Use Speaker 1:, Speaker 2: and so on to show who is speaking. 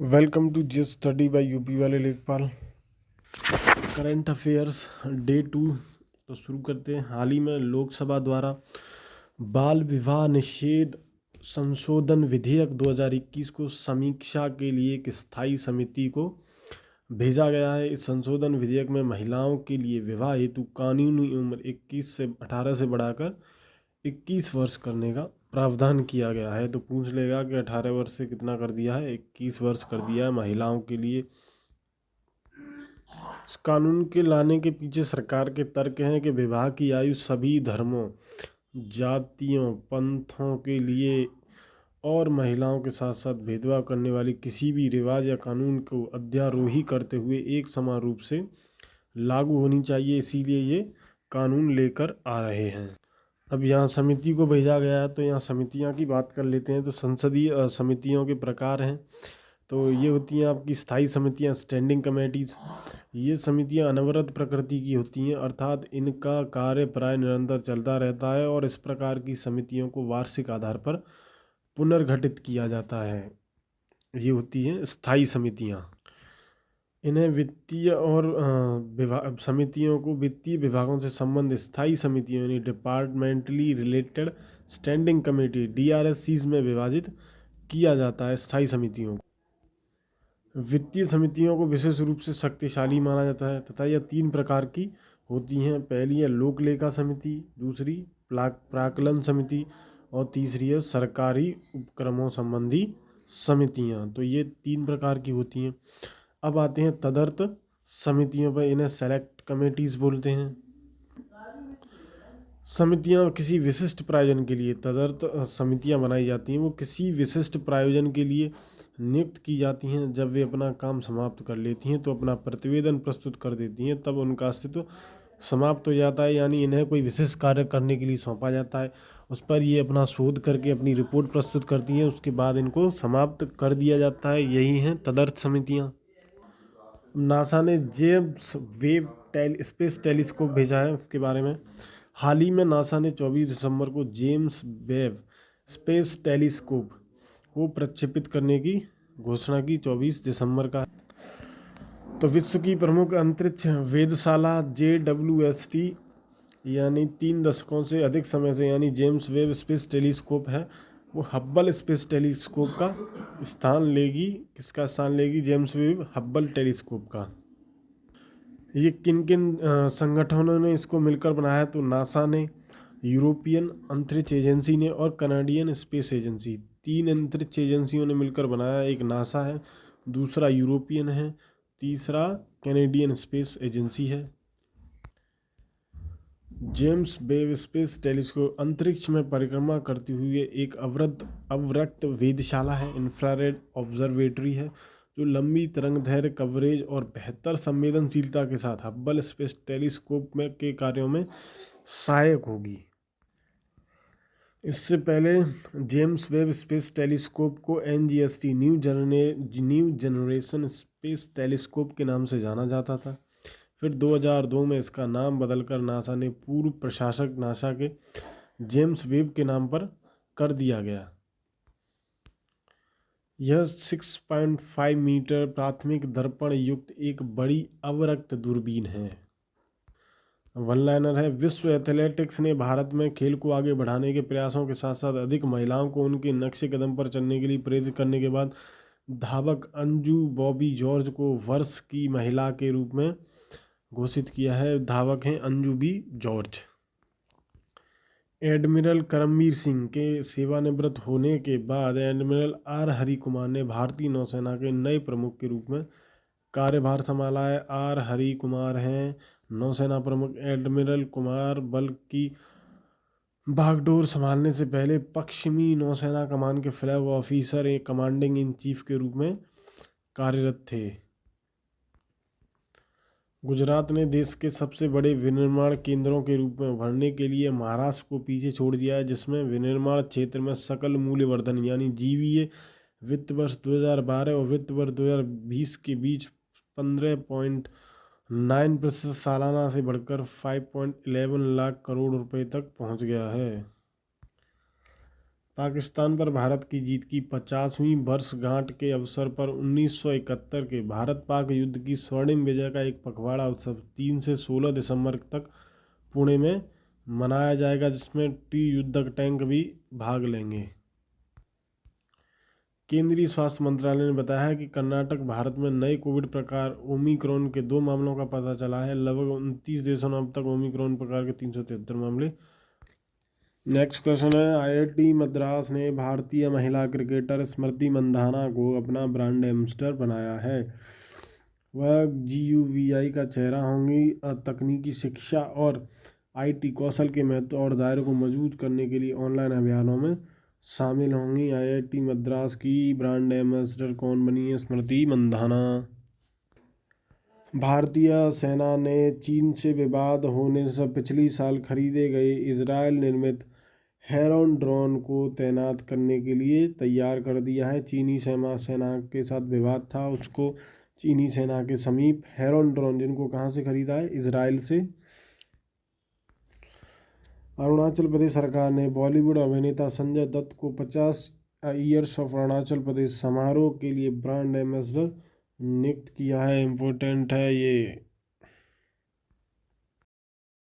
Speaker 1: Welcome to just study by UP वाले लेखपाल। Current affairs day 2 तो शुरू करते हैं। हाल ही में लोकसभा द्वारा बाल विवाह निषेध संशोधन विधेयक 2021 को समीक्षा के लिए एक स्थायी समिति को भेजा गया है। इस संशोधन विधेयक में महिलाओं के लिए विवाह हेतु कानूनी उम्र 18 से बढ़ाकर 21 वर्ष करने का प्रावधान किया गया है। तो पूछ लेगा कि 18 वर्ष से कितना कर दिया है, 21 वर्ष कर दिया है महिलाओं के लिए। इस कानून के लाने के पीछे सरकार के तर्क हैं कि विवाह की आयु सभी धर्मों, जातियों, पंथों के लिए और महिलाओं के साथ साथ भेदभाव करने वाली किसी भी रिवाज या कानून को अध्यारोही करते हुए एक समान रूप से लागू होनी चाहिए, इसीलिए ये कानून लेकर आ रहे हैं। अब यहाँ समिति को भेजा गया है, तो यहाँ समितियाँ की बात कर लेते हैं। तो संसदीय समितियों के प्रकार हैं। तो ये होती हैं आपकी स्थायी समितियाँ, स्टैंडिंग कमेटीज़। ये समितियाँ अनवरत प्रकृति की होती हैं, अर्थात इनका कार्य प्राय निरंतर चलता रहता है और इस प्रकार की समितियों को वार्षिक आधार पर पुनर्गठित किया जाता है। ये होती हैं स्थायी समितियाँ। इन्हें वित्तीय और विभाग समितियों को वित्तीय विभागों से संबंधित स्थायी समितियों यानी departmentally related standing committee DRSCs में विभाजित किया जाता है। स्थायी समितियों को वित्तीय समितियों को विशेष रूप से शक्तिशाली माना जाता है तथा यह 3 प्रकार की होती हैं। पहली है लोक लेखा समिति, दूसरी प्राक्कलन समिति और तीसरी है सरकारी उपक्रमों संबंधी समितियाँ। तो ये 3 प्रकार की होती हैं। अब आते हैं तदर्थ समितियों पर। इन्हें सेलेक्ट कमेटीज़ बोलते हैं। समितियां किसी विशिष्ट प्रायोजन के लिए तदर्थ समितियां बनाई जाती हैं। वो किसी विशिष्ट प्रायोजन के लिए नियुक्त की जाती हैं। जब वे अपना काम समाप्त कर लेती हैं तो अपना प्रतिवेदन प्रस्तुत कर देती हैं, तब उनका अस्तित्व समाप्त हो जाता है। यानी इन्हें कोई विशेष कार्य करने के लिए सौंपा जाता है, उस पर ये अपना शोध करके अपनी रिपोर्ट प्रस्तुत करती हैं, उसके बाद इनको समाप्त कर दिया जाता है। यही हैं तदर्थ समितियाँ। नासा ने जेम्स वेब स्पेस टेलीस्कोप भेजा है, उसके बारे में। हाल ही में नासा ने 24 दिसंबर को जेम्स वेब स्पेस टेलीस्कोप को प्रक्षेपित करने की घोषणा की। 24 दिसंबर का। तो विश्व की प्रमुख अंतरिक्ष वेधशाला JWST यानी 3 दशकों से अधिक समय से यानी जेम्स वेब स्पेस टेलीस्कोप है, वो हब्बल स्पेस टेलीस्कोप का स्थान लेगी। किसका स्थान लेगी? जेम्स वेब हब्बल टेलीस्कोप का। ये किन किन संगठनों ने इसको मिलकर बनाया? तो नासा ने, यूरोपियन अंतरिक्ष एजेंसी ने और कनाडियन स्पेस एजेंसी। 3 अंतरिक्ष एजेंसियों ने मिलकर बनाया। एक नासा है, दूसरा यूरोपियन है, तीसरा कैनेडियन स्पेस एजेंसी है। जेम्स वेब स्पेस टेलीस्कोप अंतरिक्ष में परिक्रमा करती हुई एक अवरक्त वेधशाला है, इंफ्रारेड ऑब्जर्वेटरी है, जो लंबी तरंगदैर्घ्य कवरेज और बेहतर संवेदनशीलता के साथ हब्बल स्पेस टेलीस्कोप में के कार्यों में सहायक होगी। इससे पहले जेम्स वेब स्पेस टेलीस्कोप को NGST new generation space telescope के नाम से जाना जाता था। फिर 2002 में इसका नाम बदलकर नासा ने पूर्व प्रशासक नासा के जेम्स वेब के नाम पर कर दिया गया। यह 6.5 मीटर प्राथमिक दर्पण युक्त एक बड़ी अवरक्त दूरबीन है। वन लाइनर है। विश्व एथलेटिक्स ने भारत में खेल को आगे बढ़ाने के प्रयासों के साथ साथ अधिक महिलाओं को उनके नक्शे कदम पर चलने के लिए प्रेरित करने के बाद धावक अंजू बॉबी जॉर्ज को वर्ष की महिला के रूप में घोषित किया है। धावक हैं Anju B George. Admiral Karambir Singh के सेवानिवृत्त होने के बाद एडमिरल R हरि कुमार ने भारतीय नौसेना के नए प्रमुख के रूप में कार्यभार संभाला है। R हरि कुमार हैं नौसेना प्रमुख। एडमिरल कुमार बल की बागडोर संभालने से पहले पश्चिमी नौसेना कमान के flag officer commanding in chief के रूप में कार्यरत थे। गुजरात ने देश के सबसे बड़े विनिर्माण केंद्रों के रूप में उभरने के लिए महाराष्ट्र को पीछे छोड़ दिया है, जिसमें विनिर्माण क्षेत्र में सकल मूल्यवर्धन यानी GVA वित्त वर्ष 2012 और वित्त वर्ष 2020 के बीच 15.9% सालाना से बढ़कर 5.11 लाख करोड़ रुपए तक पहुंच गया है। पाकिस्तान पर भारत की जीत की 50वीं वर्षगांठ के अवसर पर 1971 के भारत पाक युद्ध की स्वर्णिम विजय का एक पखवाड़ा उत्सव 3 से 16 दिसंबर तक पुणे में मनाया जाएगा, जिसमें युद्धक टैंक भी भाग लेंगे। केंद्रीय स्वास्थ्य मंत्रालय ने बताया है कि कर्नाटक भारत में नए कोविड प्रकार ओमिक्रॉन के 2 मामलों का पता चला है। लगभग 29 देशों में अब तक ओमिक्रॉन प्रकार के 373 मामले। नेक्स्ट क्वेश्चन है, आईआईटी मद्रास ने भारतीय महिला क्रिकेटर स्मृति मंधाना को अपना ब्रांड एम्बेसडर बनाया है। वह GUVI का चेहरा होंगी। तकनीकी शिक्षा और IT कौशल के महत्व और दायरे को मजबूत करने के लिए ऑनलाइन अभियानों में शामिल होंगी। आईआईटी मद्रास की ब्रांड एम्बेसडर कौन बनी है? स्मृति मंधाना। भारतीय सेना ने चीन से विवाद होने से पिछले साल खरीदे गए इजरायल निर्मित हेरॉन ड्रोन को तैनात करने के लिए तैयार कर दिया है। चीनी सेना के साथ विवाद था, उसको चीनी सेना के समीप हेरॉन ड्रोन, जिनको कहाँ से खरीदा है? इजराइल से। अरुणाचल प्रदेश सरकार ने बॉलीवुड अभिनेता संजय दत्त को 50 ईयर्स ऑफ अरुणाचल प्रदेश समारोह के लिए ब्रांड एम्बेसडर नियुक्त किया है। इम्पोर्टेंट है ये।